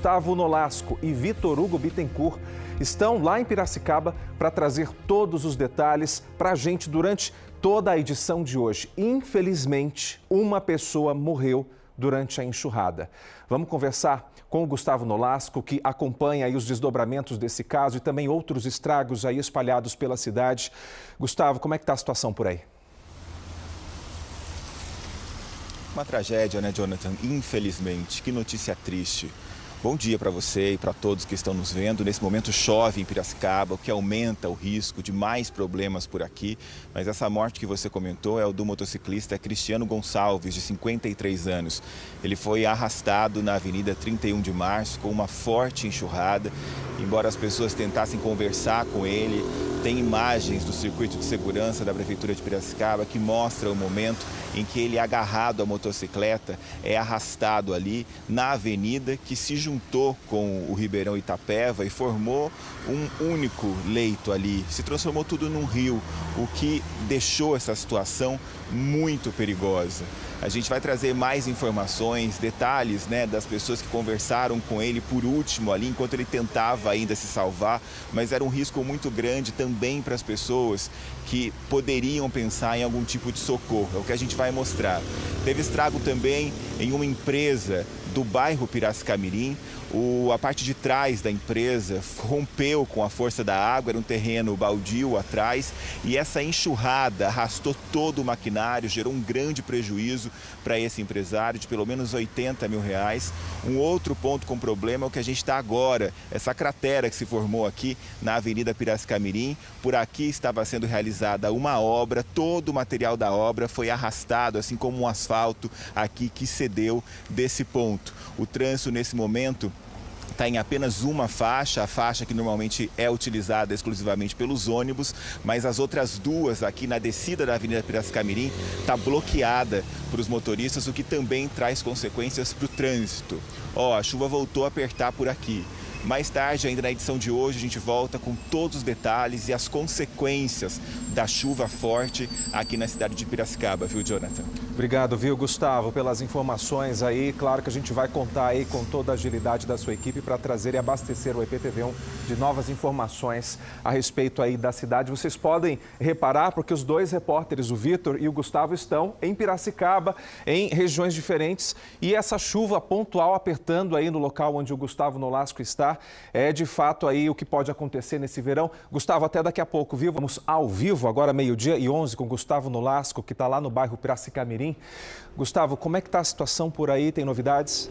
Gustavo Nolasco e Vitor Hugo Bittencourt estão lá em Piracicaba para trazer todos os detalhes para a gente durante toda a edição de hoje. Infelizmente, uma pessoa morreu durante a enxurrada. Vamos conversar com o Gustavo Nolasco, que acompanha aí os desdobramentos desse caso e também outros estragos aí espalhados pela cidade. Gustavo, como é que está a situação por aí? Uma tragédia, né, Jonathan? Infelizmente. Que notícia triste. Bom dia para você e para todos que estão nos vendo. Nesse momento chove em Piracicaba, o que aumenta o risco de mais problemas por aqui. Mas essa morte que você comentou é o do motociclista Cristiano Gonçalves, de 53 anos. Ele foi arrastado na Avenida 31 de Março com uma forte enxurrada. Embora as pessoas tentassem conversar com ele, tem imagens do circuito de segurança da Prefeitura de Piracicaba que mostram o momento em que ele, agarrado à motocicleta, é arrastado ali na avenida que se juntou com o Ribeirão Itapeva e formou um único leito ali. Se transformou tudo num rio, o que deixou essa situação muito perigosa. A gente vai trazer mais informações, detalhes, né, das pessoas que conversaram com ele por último ali, enquanto ele tentava ainda se salvar, mas era um risco muito grande também para as pessoas que poderiam pensar em algum tipo de socorro. É o que a gente vai mostrar. Teve estrago também em uma empresa do bairro Piracicamirim. A parte de trás da empresa rompeu com a força da água, era um terreno baldio atrás, e essa enxurrada arrastou todo o maquinário, gerou um grande prejuízo para esse empresário de pelo menos R$80 mil. Um outro ponto com problema é o que a gente está agora, essa cratera que se formou aqui na Avenida Piracicamirim. Por aqui estava sendo realizada uma obra, todo o material da obra foi arrastado, assim como um asfalto aqui que cedeu desse ponto. O trânsito nesse momento está em apenas uma faixa, a faixa que normalmente é utilizada exclusivamente pelos ônibus, mas as outras duas aqui na descida da Avenida Piracicamirim está bloqueada para os motoristas, o que também traz consequências para o trânsito. A chuva voltou a apertar por aqui. Mais tarde, ainda na edição de hoje, a gente volta com todos os detalhes e as consequências da chuva forte aqui na cidade de Piracicaba, viu, Jonathan? Obrigado, viu, Gustavo, pelas informações aí. Claro que a gente vai contar aí com toda a agilidade da sua equipe para trazer e abastecer o EPTV1 de novas informações a respeito aí da cidade. Vocês podem reparar porque os dois repórteres, o Vitor e o Gustavo, estão em Piracicaba, em regiões diferentes, e essa chuva pontual apertando aí no local onde o Gustavo Nolasco está é de fato aí o que pode acontecer nesse verão. Gustavo, até daqui a pouco, viu? Vamos ao vivo, agora 12h11, com Gustavo Nolasco, que está lá no bairro Piracicamirim. Gustavo, como é que está a situação por aí? Tem novidades?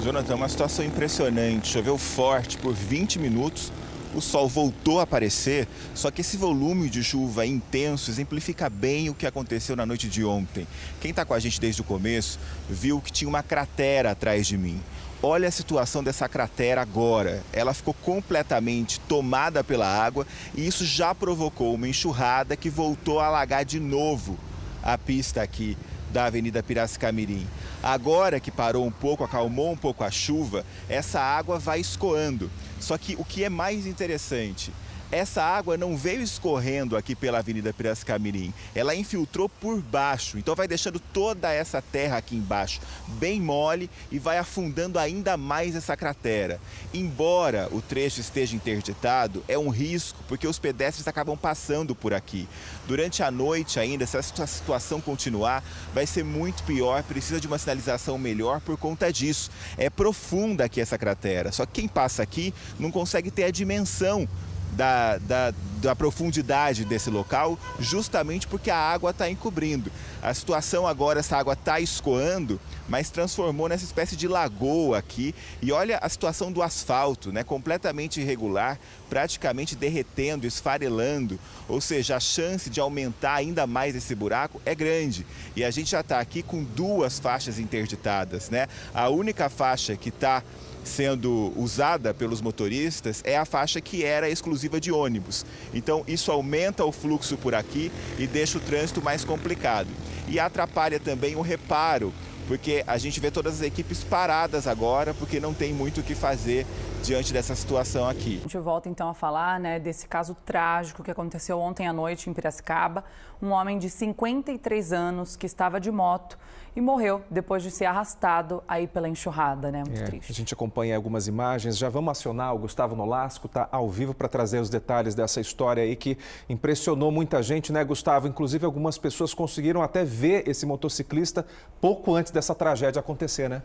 Jonathan, uma situação impressionante. Choveu forte por 20 minutos. O sol voltou a aparecer, só que esse volume de chuva intenso exemplifica bem o que aconteceu na noite de ontem. Quem está com a gente desde o começo viu que tinha uma cratera atrás de mim. Olha a situação dessa cratera agora. Ela ficou completamente tomada pela água e isso já provocou uma enxurrada que voltou a alagar de novo a pista aqui da Avenida Piracicamirim. Agora que parou um pouco, acalmou um pouco a chuva, essa água vai escoando. Só que o que é mais interessante, essa água não veio escorrendo aqui pela Avenida Piracicamirim, ela infiltrou por baixo, então vai deixando toda essa terra aqui embaixo bem mole e vai afundando ainda mais essa cratera. Embora o trecho esteja interditado, é um risco porque os pedestres acabam passando por aqui. Durante a noite ainda, se essa situação continuar, vai ser muito pior, precisa de uma sinalização melhor por conta disso. É profunda aqui essa cratera, só que quem passa aqui não consegue ter a dimensão da profundidade desse local, justamente porque a água está encobrindo. A situação agora, essa água está escoando, mas transformou nessa espécie de lagoa aqui. E olha a situação do asfalto, né? Completamente irregular, praticamente derretendo, esfarelando. Ou seja, a chance de aumentar ainda mais esse buraco é grande. E a gente já está aqui com duas faixas interditadas, né? A única faixa que está sendo usada pelos motoristas é a faixa que era exclusiva de ônibus. Então isso aumenta o fluxo por aqui e deixa o trânsito mais complicado. E atrapalha também o reparo, porque a gente vê todas as equipes paradas agora, porque não tem muito o que fazer diante dessa situação aqui. A gente volta então a falar, desse caso trágico que aconteceu ontem à noite em Piracicaba. Um homem de 53 anos que estava de moto e morreu depois de ser arrastado aí pela enxurrada, né? Muito triste. A gente acompanha algumas imagens, já vamos acionar o Gustavo Nolasco, está ao vivo para trazer os detalhes dessa história aí que impressionou muita gente, né, Gustavo? Inclusive algumas pessoas conseguiram até ver esse motociclista pouco antes dessa tragédia acontecer, né?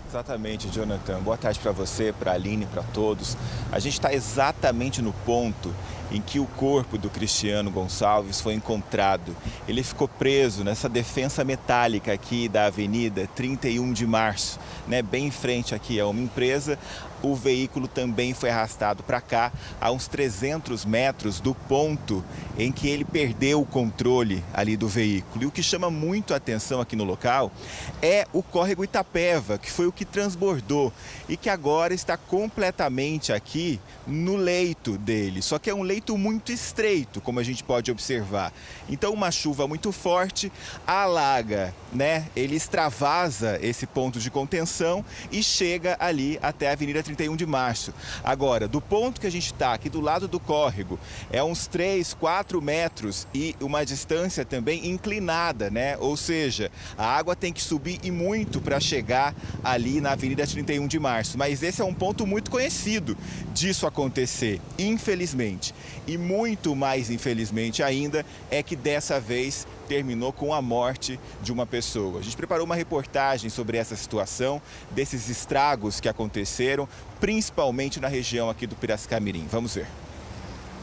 Exatamente, Jonathan. Boa tarde para você, para a Aline, para todos. A gente está exatamente no ponto em que o corpo do Cristiano Gonçalves foi encontrado. Ele ficou preso nessa defensa metálica aqui da Avenida 31 de Março, né? Bem em frente aqui a uma empresa. O veículo também foi arrastado para cá, a uns 300 metros do ponto em que ele perdeu o controle ali do veículo. E o que chama muito a atenção aqui no local é o córrego Itapeva, que foi o que transbordou e que agora está completamente aqui no leito dele. Só que é um leito muito estreito, como a gente pode observar. Então, uma chuva muito forte alaga, né? Ele extravasa esse ponto de contenção e chega ali até a Avenida 31 de Março. Agora, do ponto que a gente está aqui do lado do córrego, é uns 3, 4 metros e uma distância também inclinada, né? Ou seja, a água tem que subir e muito para chegar ali na Avenida 31 de Março. Mas esse é um ponto muito conhecido disso acontecer, infelizmente. E muito mais infelizmente ainda é que dessa vez terminou com a morte de uma pessoa. A gente preparou uma reportagem sobre essa situação, desses estragos que aconteceram, principalmente na região aqui do Piracicamirim. Vamos ver.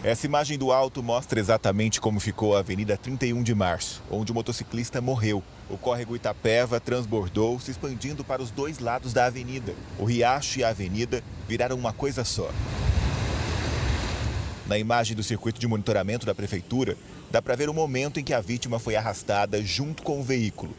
Essa imagem do alto mostra exatamente como ficou a Avenida 31 de Março, onde o motociclista morreu. O córrego Itapeva transbordou, se expandindo para os dois lados da avenida. O riacho e a avenida viraram uma coisa só. Na imagem do circuito de monitoramento da prefeitura, dá para ver o momento em que a vítima foi arrastada junto com o veículo.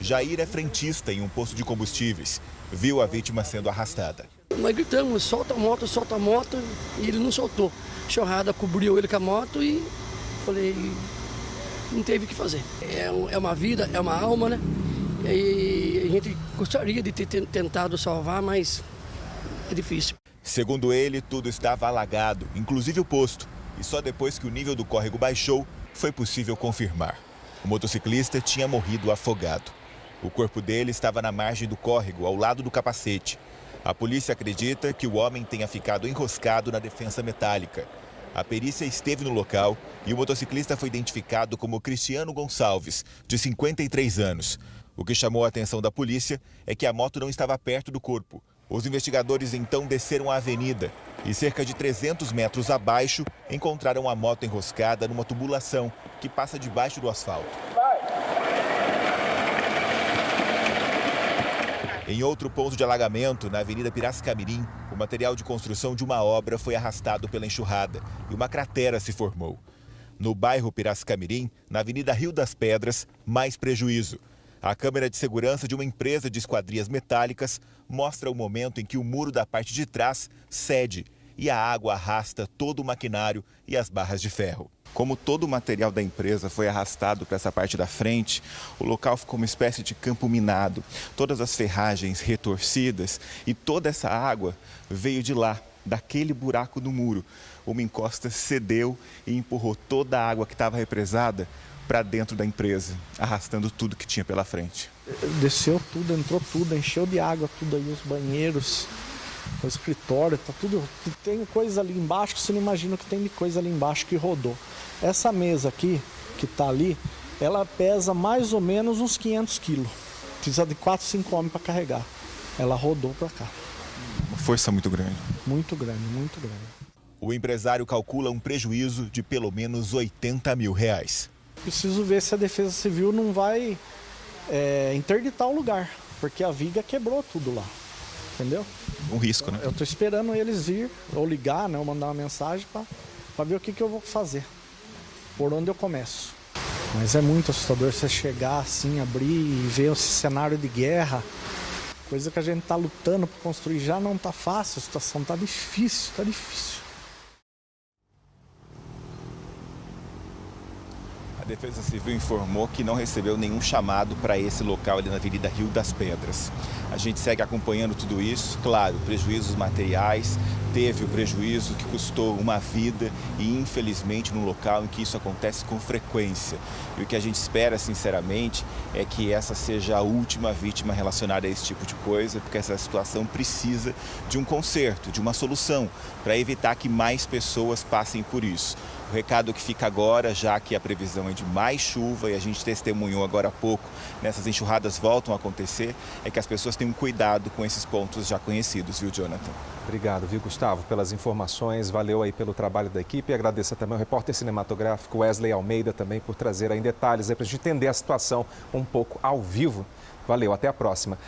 Jair é frentista em um posto de combustíveis. Viu a vítima sendo arrastada. Nós gritamos, solta a moto, e ele não soltou. A enxurrada cobriu ele com a moto e falei, não teve o que fazer. É uma vida, é uma alma, né? E a gente gostaria de ter tentado salvar, mas é difícil. Segundo ele, tudo estava alagado, inclusive o posto. E só depois que o nível do córrego baixou, foi possível confirmar. O motociclista tinha morrido afogado. O corpo dele estava na margem do córrego, ao lado do capacete. A polícia acredita que o homem tenha ficado enroscado na defensa metálica. A perícia esteve no local e o motociclista foi identificado como Cristiano Gonçalves, de 53 anos. O que chamou a atenção da polícia é que a moto não estava perto do corpo. Os investigadores então desceram a avenida e cerca de 300 metros abaixo encontraram a moto enroscada numa tubulação que passa debaixo do asfalto. Em outro ponto de alagamento, na Avenida Piracicamirim, o material de construção de uma obra foi arrastado pela enxurrada e uma cratera se formou. No bairro Piracicamirim, na Avenida Rio das Pedras, mais prejuízo. A câmera de segurança de uma empresa de esquadrias metálicas mostra o momento em que o muro da parte de trás cede e a água arrasta todo o maquinário e as barras de ferro. Como todo o material da empresa foi arrastado para essa parte da frente, o local ficou uma espécie de campo minado. Todas as ferragens retorcidas e toda essa água veio de lá, daquele buraco do muro. Uma encosta cedeu e empurrou toda a água que estava represada para dentro da empresa, arrastando tudo que tinha pela frente. Desceu tudo, entrou tudo, encheu de água tudo aí, os banheiros, o escritório, tá tudo. Tem coisa ali embaixo que você não imagina o que tem de coisa ali embaixo que rodou. Essa mesa aqui, que tá ali, ela pesa mais ou menos uns 500 quilos. Precisa de 4, 5 homens para carregar. Ela rodou para cá. Uma força muito grande. Muito grande, muito grande. O empresário calcula um prejuízo de pelo menos R$80 mil. Preciso ver se a Defesa Civil não vai interditar o lugar, porque a viga quebrou tudo lá, entendeu? Um risco, né? Eu estou esperando eles vir, ou ligar, né, ou mandar uma mensagem para ver o que eu vou fazer, por onde eu começo. Mas é muito assustador você chegar assim, abrir e ver esse cenário de guerra, coisa que a gente está lutando para construir, já não está fácil, a situação está difícil, está difícil. A Defesa Civil informou que não recebeu nenhum chamado para esse local ali na Avenida Rio das Pedras. A gente segue acompanhando tudo isso, claro, prejuízos materiais, teve o prejuízo que custou uma vida e, infelizmente, num local em que isso acontece com frequência. E o que a gente espera, sinceramente, é que essa seja a última vítima relacionada a esse tipo de coisa, porque essa situação precisa de um conserto, de uma solução, para evitar que mais pessoas passem por isso. O recado que fica agora, já que a previsão é de mais chuva e a gente testemunhou agora há pouco, nessas enxurradas voltam a acontecer, é que as pessoas tenham cuidado com esses pontos já conhecidos, viu, Jonathan? Obrigado, viu, Gustavo, pelas informações. Valeu aí pelo trabalho da equipe. E agradeço também ao repórter cinematográfico Wesley Almeida também por trazer aí em detalhes para a gente entender a situação um pouco ao vivo. Valeu, até a próxima.